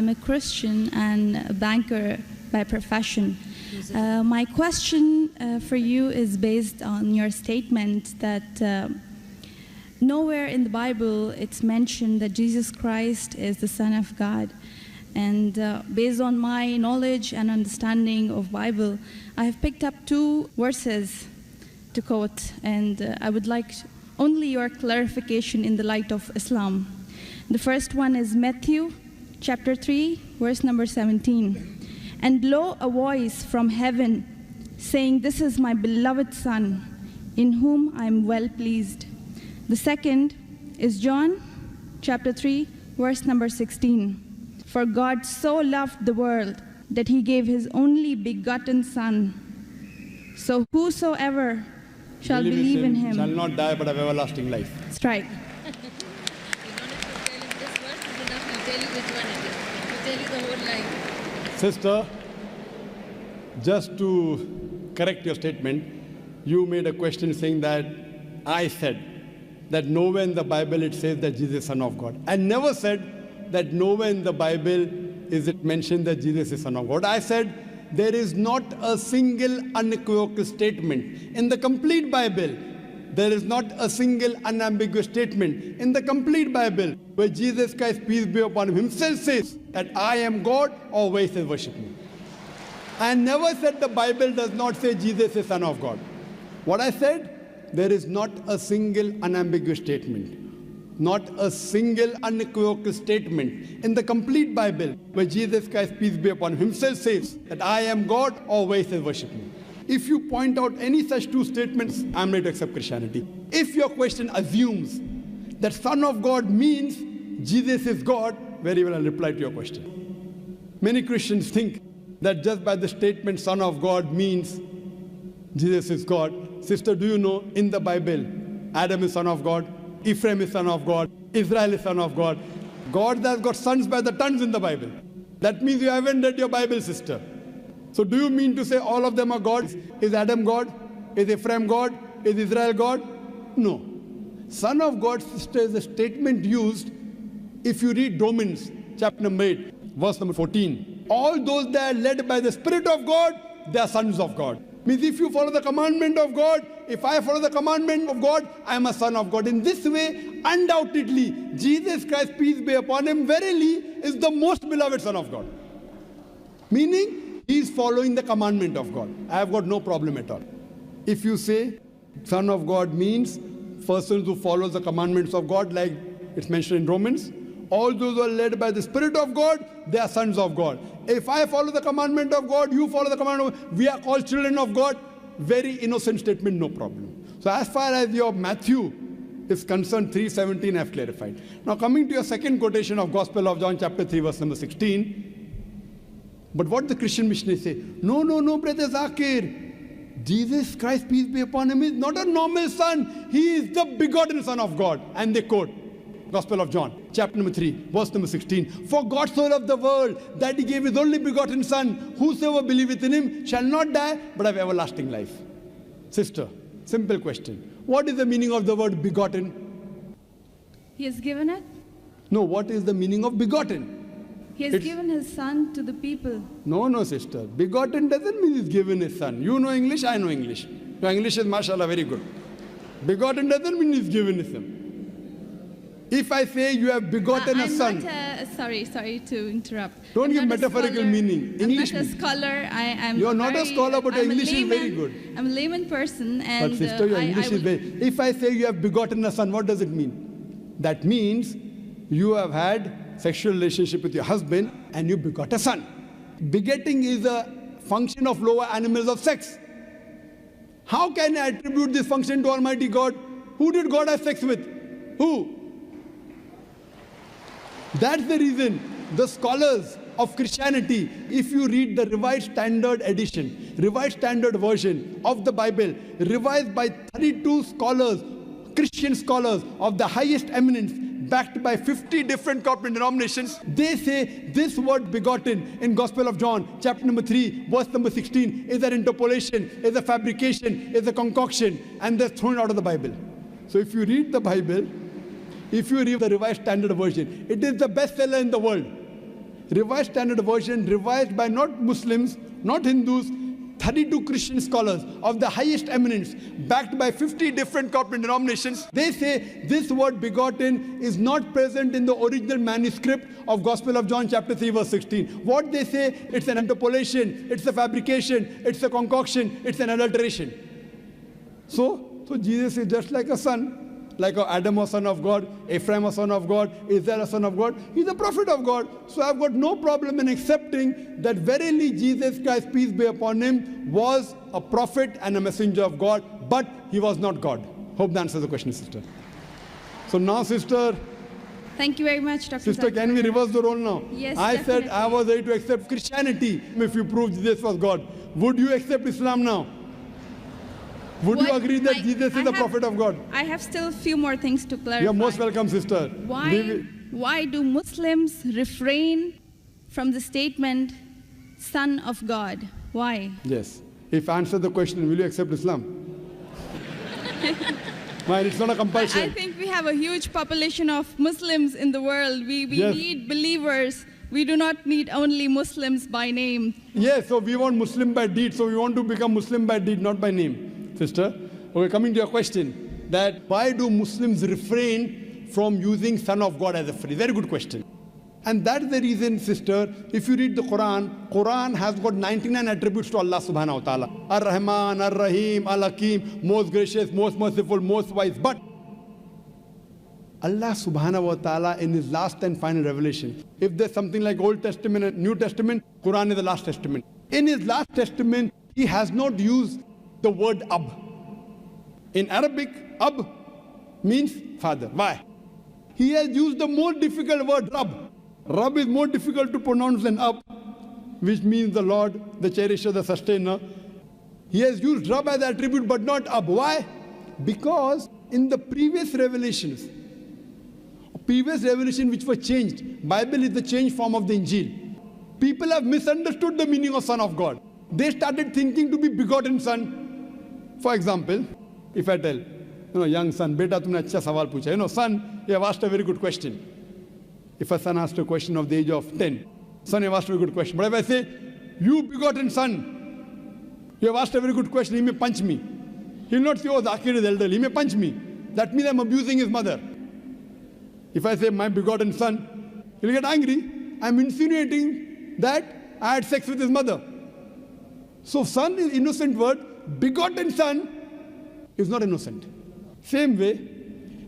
I'm a Christian and a banker by profession. My question for you is based on your statement that nowhere in the Bible it's mentioned that Jesus Christ is the Son of God. And based on my knowledge and understanding of Bible, I have picked up 2 verses to quote, and I would like only your clarification in the light of Islam. The first one is Matthew chapter 3, verse number 17. And lo, a voice from heaven saying, "This is my beloved Son, in whom I am well pleased." The second is John chapter 3, verse number 16. For God so loved the world that he gave his only begotten Son. So whosoever shall believe in him shall not die but have everlasting life. Strike. You don't have to tell him this verse is enough. He'll tell you which one it is. He'll tell you the whole line. Sister, just to correct your statement, you made a question saying that I said that nowhere in the Bible it says that Jesus is Son of God. I never said that nowhere in the Bible is it mentioned that Jesus is Son of God. I said there is not a single unequivocal statement in the complete Bible. There is not a single unambiguous statement in the complete Bible where Jesus Christ, peace be upon him, himself says that I am God, or where he says worship me. I never said the Bible does not say Jesus is Son of God. What I said, there is not a single unambiguous statement, not a single unequivocal statement in the complete Bible where Jesus Christ, peace be upon him, himself says that I am God, or where he says worship me. If you point out any such 2 statements, I'm ready to accept Christianity. If your question assumes that Son of God means Jesus is God, very well I'll reply to your question. Many Christians think that just by the statement Son of God means Jesus is God. Sister, do you know in the Bible, Adam is son of God, Ephraim is son of God, Israel is son of God. God has got sons by the tons in the Bible. That means you haven't read your Bible, sister. So do you mean to say all of them are gods? Is Adam God? Is Ephraim God? Is Israel God? No. Son of God, sister, is a statement used if you read Romans chapter number 8, verse number 14. All those that are led by the Spirit of God, they are sons of God. Means if you follow the commandment of God, if I follow the commandment of God, I am a son of God. In this way, undoubtedly, Jesus Christ, peace be upon him, verily is the most beloved Son of God. Meaning, he is following the commandment of God. I have got no problem at all. If you say Son of God means persons who follow the commandments of God, like it's mentioned in Romans, all those who are led by the Spirit of God, they are sons of God. If I follow the commandment of God, you follow the commandment of God, we are called children of God. Very innocent statement, no problem. So as far as your Matthew is concerned, 3:17 I have clarified. Now coming to your second quotation of Gospel of John chapter 3 verse number 16. But what the Christian missionaries say, no, brother Zakir, Jesus Christ, peace be upon him, is not a normal son. He is the begotten Son of God. And they quote Gospel of John, chapter number 3, verse number 16. For God so loved the world that he gave his only begotten Son. Whosoever believeth in him shall not die, but have everlasting life. Sister, simple question. What is the meaning of the word begotten? He has given it. No, what is the meaning of begotten? He has given his Son to the people. No, sister. Begotten doesn't mean he's given his son. You know English, I know English. Your English is, mashallah, very good. Begotten doesn't mean he's given his son. If I say you have begotten a son. Sorry to interrupt. Don't give metaphorical meaning. English. I'm not a scholar. You're not a scholar, but your English is very good. I'm a layman person. And but sister, your English is very... If I say you have begotten a son, what does it mean? That means you have had sexual relationship with your husband and you begot a son. Begetting is a function of lower animals of sex. How can I attribute this function to Almighty God? Who did God have sex with? Who? That's the reason the scholars of Christianity, if you read the Revised Standard Edition, Revised Standard Version of the Bible, revised by 32 scholars, Christian scholars of the highest eminence, backed by 50 different corporate denominations, they say this word begotten in Gospel of John, chapter number 3, verse number 16, is an interpolation, is a fabrication, is a concoction, and they're thrown out of the Bible. So if you read the Bible, if you read the Revised Standard Version, it is the bestseller in the world. Revised Standard Version, revised by not Muslims, not Hindus, 32 Christian scholars of the highest eminence, backed by 50 different corporate denominations. They say this word begotten is not present in the original manuscript of Gospel of John chapter 3 verse 16. What they say, it's an interpolation, it's a fabrication, it's a concoction, it's an adulteration. So Jesus is just like a son, like Adam was son of God, Ephraim was son of God, Israel a son of God. He's a prophet of God. So I've got no problem in accepting that verily Jesus Christ, peace be upon him, was a prophet and a messenger of God, but he was not God. Hope that answers the question, sister. So now, sister. Thank you very much, Dr. Sister, can we reverse the role now? Yes, I definitely. said I was ready to accept Christianity if you prove Jesus was God. Would you accept Islam now? Would you agree that Jesus is the prophet of God? I have still a few more things to clarify. You're most welcome, sister. Why do Muslims refrain from the statement, Son of God? Why? Yes. If I answer the question, will you accept Islam? Mine, it's not a compulsion. I think we have a huge population of Muslims in the world. We Yes. need believers. We do not need only Muslims by name. Yes, so we want Muslim by deed, so we want to become Muslim by deed, not by name. Sister, okay, coming to your question, that why do Muslims refrain from using Son of God as a phrase? Very good question. And that's the reason, sister, if you read the Quran has got 99 attributes to Allah subhanahu wa ta'ala. Ar-Rahman, Ar-Rahim, Al-Hakim, most gracious, most merciful, most wise. But Allah subhanahu wa ta'ala in his last and final revelation, if there's something like Old Testament and New Testament, Quran is the last testament. In his last testament, he has not used the word Ab. In Arabic, Ab means father. Why? He has used the more difficult word Rab. Rab is more difficult to pronounce than Ab, which means the Lord, the cherisher, the sustainer. He has used Rab as attribute but not Ab. Why? Because in the previous revelation which were changed, Bible is the changed form of the Injil. People have misunderstood the meaning of Son of God. They started thinking to be begotten son. For example, if I tell, young son, beta tumne acha sawal pucha. Son, you have asked a very good question. If a son asked a question of the age of 10, son, you have asked a very good question. But if I say, you begotten son, you have asked a very good question, he may punch me. He will not say, oh, Zakir is elderly, he may punch me. That means I'm abusing his mother. If I say, my begotten son, he'll get angry. I'm insinuating that I had sex with his mother. So son is innocent word, begotten son is not innocent. Same way,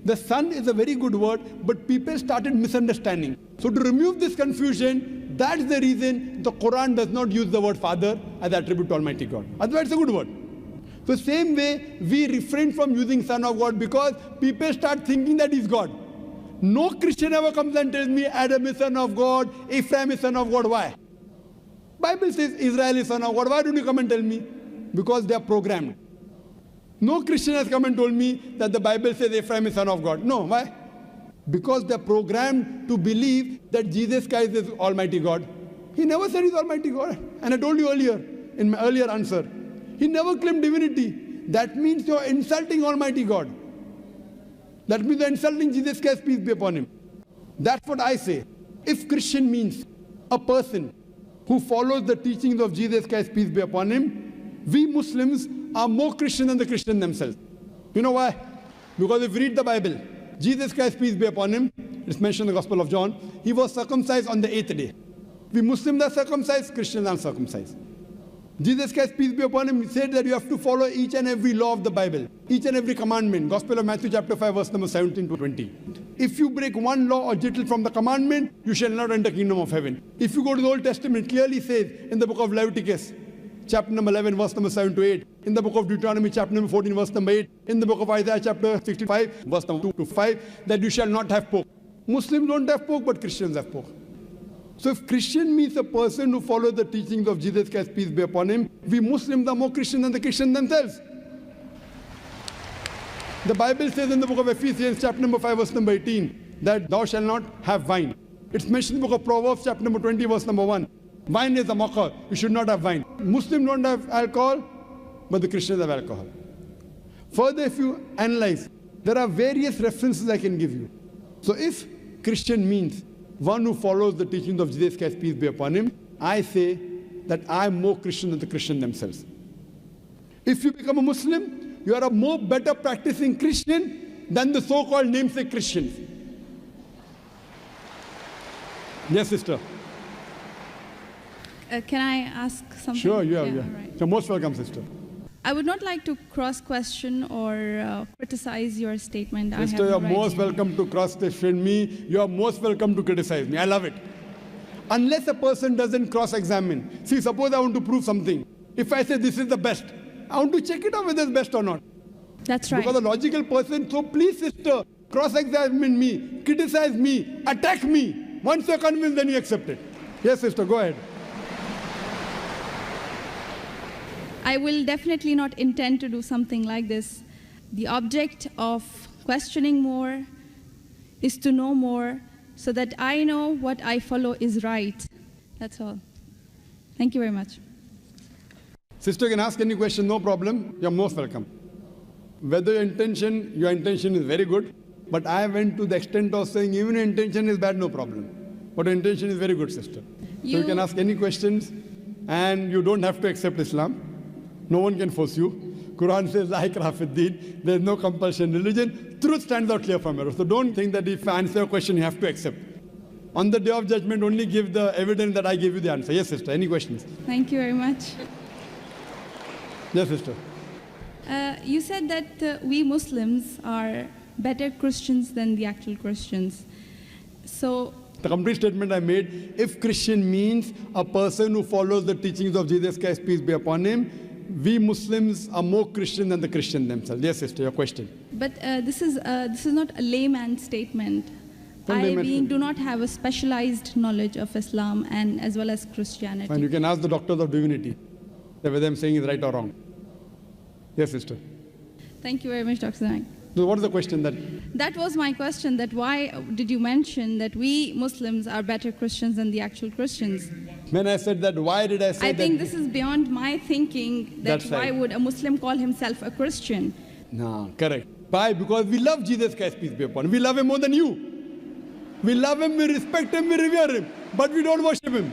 the son is a very good word, but people started misunderstanding. So to remove this confusion, that's the reason the Quran does not use the word father as attribute to Almighty God. Otherwise it's a good word. So same way, we refrain from using Son of God because people start thinking that he's God. No Christian ever comes and tells me Adam is son of God, Ephraim is son of God. Why? Bible says Israel is son of God. Why don't you come and tell me? Because they are programmed. No Christian has come and told me that the Bible says Ephraim is son of God. No, why? Because they are programmed to believe that Jesus Christ is Almighty God. He never said he's Almighty God. And I told you earlier, in my earlier answer, he never claimed divinity. That means you're insulting Almighty God. That means you're insulting Jesus Christ, peace be upon him. That's what I say. If Christian means a person who follows the teachings of Jesus Christ, peace be upon him, we Muslims are more Christian than the Christians themselves. You know why? Because if you read the Bible, Jesus Christ, peace be upon him, it's mentioned in the Gospel of John, he was circumcised on the 8th day. We Muslims are circumcised, Christians are circumcised. Jesus Christ, peace be upon him, said that you have to follow each and every law of the Bible, each and every commandment. Gospel of Matthew chapter 5 verse number 17 to 20. If you break one law or jittle from the commandment, you shall not enter the kingdom of heaven. If you go to the Old Testament, clearly says in the book of Leviticus, chapter number 11 verse number 7 to 8, in the book of Deuteronomy chapter number 14 verse number 8, in the book of Isaiah chapter 65 verse number 2 to 5, that you shall not have pork. Muslims don't have pork, but Christians have pork. So if Christian means a person who follows the teachings of Jesus Christ, peace be upon him, we Muslims are more Christian than the Christians themselves. The Bible says in the book of Ephesians chapter number 5 verse number 18 that thou shalt not have wine. It's mentioned in the book of Proverbs chapter number 20 verse number 1. Wine is a mocker. You should not have wine. Muslims don't have alcohol, but the Christians have alcohol. Further, if you analyze, there are various references I can give you. So if Christian means one who follows the teachings of Jesus Christ, peace be upon him, I say that I am more Christian than the Christians themselves. If you become a Muslim, you are a more better practicing Christian than the so-called namesake Christians. Yes, sister. Can I ask something? Sure, yeah. all right. You're most welcome, sister. I would not like to cross-question or criticize your statement. Sister, you're most welcome to cross-question me. You're most welcome to criticize me. I love it. Unless a person doesn't cross-examine. See, suppose I want to prove something. If I say this is the best, I want to check it out whether it's best or not. That's right. Because a logical person, so please, sister, cross-examine me, criticize me, attack me. Once you're convinced, then you accept it. Yes, sister, go ahead. I will definitely not intend to do something like this. The object of questioning more is to know more so that I know what I follow is right. That's all. Thank you very much. Sister can ask any question, no problem. You're most welcome. Whether your intention is very good, but I went to the extent of saying even your intention is bad, no problem. But your intention is very good, sister. So you can ask any questions, and you don't have to accept Islam. No one can force you. Quran says, La ikraha fid deen. There is no compulsion in religion. Truth stands out clear from error. So don't think that if I answer a question, you have to accept. On the day of judgment, only give the evidence that I gave you the answer. Yes, sister. Any questions? Thank you very much. Yes, sister. You said that we Muslims are better Christians than the actual Christians. So the complete statement I made, if Christian means a person who follows the teachings of Jesus Christ, peace be upon him, we Muslims are more Christian than the Christians themselves. Yes, sister, your question. But this is not a layman statement. Do not have a specialized knowledge of Islam and as well as Christianity. Fine, you can ask the doctors of divinity whether I'm saying is right or wrong. Yes, sister. Thank you very much, Dr. Naik. So what is the question then? That was my question, that why did you mention that we Muslims are better Christians than the actual Christians? When I said that, why did I say that? I think this is beyond my thinking, that why would a Muslim call himself a Christian? No, correct. Why? Because we love Jesus Christ, peace be upon him. We love him more than you. We love him, we respect him, we revere him, but we don't worship him.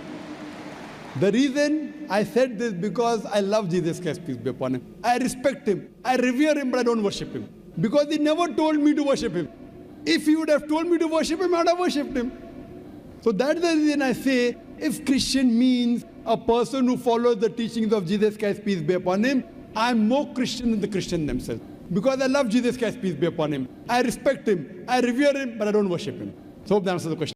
The reason I said this because I love Jesus Christ, peace be upon him. I respect him, I revere him, but I don't worship him. Because he never told me to worship him. If he would have told me to worship him, I would have worshipped him. So that's the reason I say, if Christian means a person who follows the teachings of Jesus Christ, peace be upon him, I'm more Christian than the Christians themselves. Because I love Jesus Christ, peace be upon him. I respect him, I revere him, but I don't worship him. So hope that answers the question.